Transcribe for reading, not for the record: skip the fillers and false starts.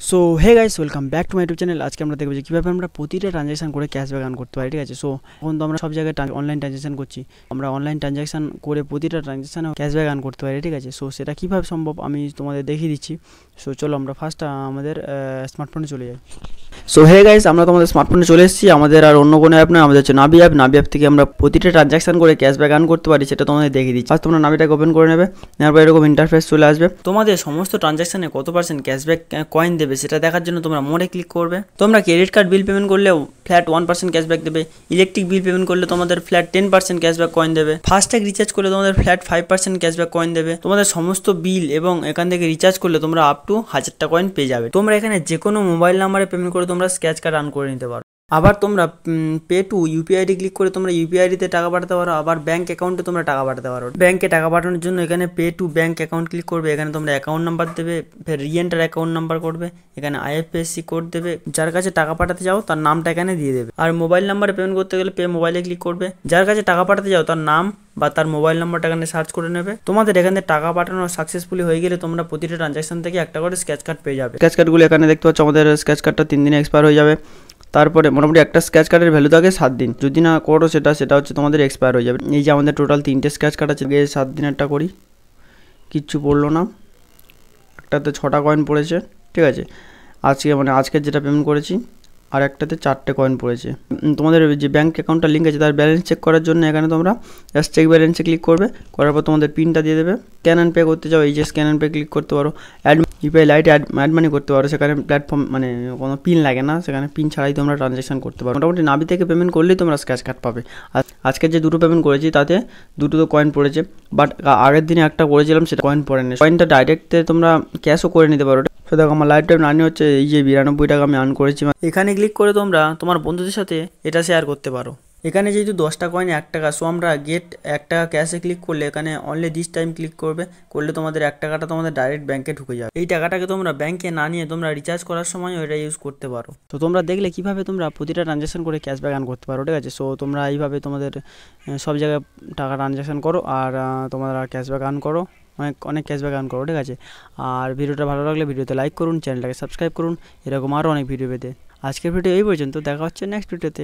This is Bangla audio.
So hey guys, welcome back to my YouTube channel. আজকে আমরা দেখব যে কীভাবে আমরা প্রতিটা ট্রানজ্যাকশন করে ক্যাশব্যাক আর্ন করতে পারি। ঠিক আছে, সো এখন তো আমরা সব জায়গায় অনলাইন ট্রানজ্যাকশন করছি, আমরা অনলাইন ট্রানজ্যাকশন করে প্রতিটা ট্রানজ্যাকশানে ক্যাশব্যাক আর্ন করতে পারি। ঠিক আছে, সো সেটা কীভাবে সম্ভব আমি তোমাদের দেখিয়ে দিচ্ছি। সো চলো আমরা ফার্স্ট আমাদের স্মার্টফোনে চলে যাই। সো হে গাইস, আমরা তোমাদের স্মার্টফোনে চলে এসেছি। আমাদের আর অন্য কোনো অ্যাপ নয়, আমাদের হচ্ছে নাভি অ্যাপ। নাভি অ্যাপ থেকে আমরা প্রতিটা ট্রানজ্যাকশন করে ক্যাশব্যাক আর্ন করতে পারি, সেটা তোমাদের দেখিয়ে দিচ্ছি। ফার্স্ট তোমরা নাভিটাকে ওপেন করে নেবে, নেওয়ার পর এরকম ইন্টারফেস চলে আসবে। তোমাদের সমস্ত ট্রানজ্যাকশানে কত পার্সেন্ট ক্যাশব্যাক কয়েন দেবে সেটা দেখার জন্য তোমরা মোড়ে ক্লিক করবে। তোমরা ক্রেডিট কার্ড বিল পেমেন্ট করলেও ফ্ল্যাট 1% ক্যাশব্যাক দেবে। ইলেকট্রিক বিল পেমেন্ট করলে তোমাদের ফ্ল্যাট 10% ক্যাশব্যাক কয়েন দেবে। ফাস্ট্যাগ রিচার্জ করলে তোমাদের ফ্ল্যাট 5% ক্যাশব্যাক কয়েন দেবে। তোমাদের সমস্ত বিল এবং এখান থেকে রিচার্জ করলে তোমরা আপ টু 1000টা কয়েন পেয়ে যাবে। তোমরা এখানে যে কোনো মোবাইল নাম্বারে পেমেন্ট করে তোমরা স্ক্র্যাচ কার্ড আর্ন করে নিতে পারো। আবার তোমরা পে টু ইউপিআইডি ক্লিক করে তোমরা ইউপিআইডিতে টাকা পাঠাতে পারো। আবার ব্যাঙ্ক অ্যাকাউন্টে তোমরা টাকা পাঠাতে পারো। ব্যাঙ্কে টাকা পাঠানোর জন্য এখানে pay to bank account click করবে। এখানে তোমরা অ্যাকাউন্ট নাম্বার দেবে, ফের রিএন্টার অ্যাকাউন্ট নাম্বার করবে, এখানে আইএফএসসি কোড দেবে। যার কাছে টাকা পাঠাতে যাও তার নামটা এখানে দিয়ে দেবে। আর মোবাইল নাম্বারে পেমেন্ট করতে গেলে পে মোবাইলে ক্লিক করবে। যার কাছে টাকা পাঠাতে যাও তার নাম বা তার মোবাইল নাম্বারটা এখানে সার্চ করে নেবে। তোমাদের এখানে টাকা পাঠানো সাকসেসফুলি হয়ে গেলে তোমরা প্রতিটা ট্রানজ্যাকশন থেকে একটা করে স্ক্র্যাচ কার্ড পেয়ে যাবে। স্ক্র্যাচ কার্ডগুলো এখানে দেখতে পাচ্ছ, আমাদের স্ক্র্যাচ কার্ডটা 3 দিনে এক্সপায়ার হয়ে যাবে। তারপরে মোটামুটি একটা স্ক্র্যাচ কার্ডের ভ্যালু থাকে 7 দিন। যদি না করো সেটা হচ্ছে তোমাদের এক্সপায়ার হয়ে যাবে। এই যে আমাদের টোটাল 3টে স্ক্র্যাচ কার্ড আছে, 7 দিনেরটা করি, কিচ্ছু পড়লো না। একটাতে 6টা কয়েন পড়েছে। ঠিক আছে, আজকের যেটা পেমেন্ট করেছি, আর একটাতে 4টে কয়েন পড়েছে। তোমাদের যে ব্যাঙ্ক অ্যাকাউন্টটা লিঙ্ক আছে তার ব্যালেন্স চেক করার জন্য এখানে তোমরা জাস্ট চেক ব্যালেন্সে ক্লিক করবে। করার পর তোমাদের পিনটা দিয়ে দেবে। স্ক্যান অ্যান্ড পে করতে যাও, এই যে স্ক্যান অ্যান্ড পে ক্লিক করতে পারো। ইউপিআই লাইটে অ্যাড মানি করতে পারো, সেখানে প্ল্যাটফর্ম কোনো পিন লাগে না, সেখানে পিন ছাড়াই তোমরা ট্রানজ্যাকশন করতে পারো। মোটামুটি নাভি থেকে পেমেন্ট করলেই তোমরা স্ক্র্যাচ কার্ড পাবে। আর আজকের যে 2টো পেমেন্ট করেছি তাতে 2টো তো কয়েন পড়েছে, বাট আগের দিনে একটা করেছিলাম সেটা কয়েন পড়েনি। কয়েনটা ডাইরেক্ট তোমরা ক্যাশও করে নিতে পারো। তো দেখো আমার লাইফ টাইম আর্নি হচ্ছে এই যে 92 টাকা আমি আর্ন করেছি। এখানে ক্লিক করে তোমরা তোমার বন্ধুদের সাথে এটা শেয়ার করতে পারো। এখানে যেহেতু 10টা কয়েন 1 টাকা, সো আমরা গেট 1 টাকা ক্যাশে ক্লিক করলে এখানে অনলি দিস টাইম ক্লিক করলে তোমাদের 1 টাকাটা তোমাদের ডাইরেক্ট ব্যাঙ্কে ঢুকে যাবে। এই টাকাটাকে তোমরা ব্যাঙ্কে না নিয়ে তোমরা রিচার্জ করার সময় এটা ইউজ করতে পারো। তো তোমরা দেখলে কীভাবে তোমরা প্রতিটা ট্রানজ্যাকশন করে ক্যাশব্যাক আর্ন করতে পারো। ঠিক আছে, সো তোমরা এইভাবে তোমাদের সব জায়গায় টাকা ট্রানজ্যাকশন করো আর তোমরা ক্যাশব্যাক আর্ন করো, অনেক ক্যাশব্যাক আর্ন করো। ঠিক আছে, আর ভিডিওটা ভালো লাগলে ভিডিওতে লাইক করুন, চ্যানেলটাকে সাবস্ক্রাইব করুন এরকম আরও অনেক ভিডিও পেতে। আজকের ভিডিও এই পর্যন্ত, দেখা হচ্ছে নেক্সট ভিডিওতে।